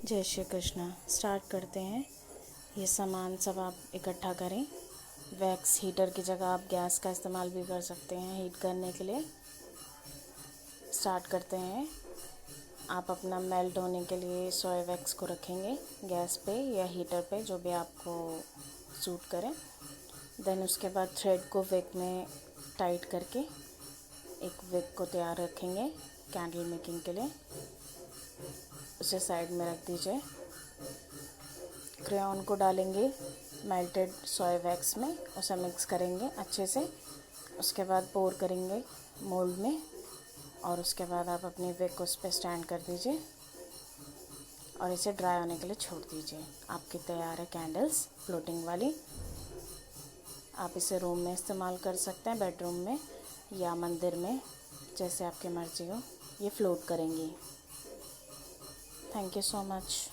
जय श्री कृष्णा। स्टार्ट करते हैं। ये सामान सब आप इकट्ठा करें। वैक्स हीटर की जगह आप गैस का इस्तेमाल भी कर सकते हैं हीट करने के लिए। स्टार्ट करते हैं। आप अपना मेल्ट होने के लिए सोया वैक्स को रखेंगे गैस पे या हीटर पे, जो भी आपको सूट करे। देन उसके बाद थ्रेड को विक में टाइट करके एक विक को तैयार रखेंगे कैंडल मेकिंग के लिए। उसे साइड में रख दीजिए। क्रेयॉन को डालेंगे मेल्टेड सोया वैक्स में, उसे मिक्स करेंगे अच्छे से। उसके बाद पोर करेंगे मोल्ड में और उसके बाद आप अपनी विक उस पर स्टैंड कर दीजिए और इसे ड्राई होने के लिए छोड़ दीजिए। आपकी तैयार है कैंडल्स फ्लोटिंग वाली। आप इसे रूम में इस्तेमाल कर सकते हैं, बेडरूम में या मंदिर में, जैसे आपकी मर्ज़ी हो। ये फ्लोट करेंगी। Thank you so much.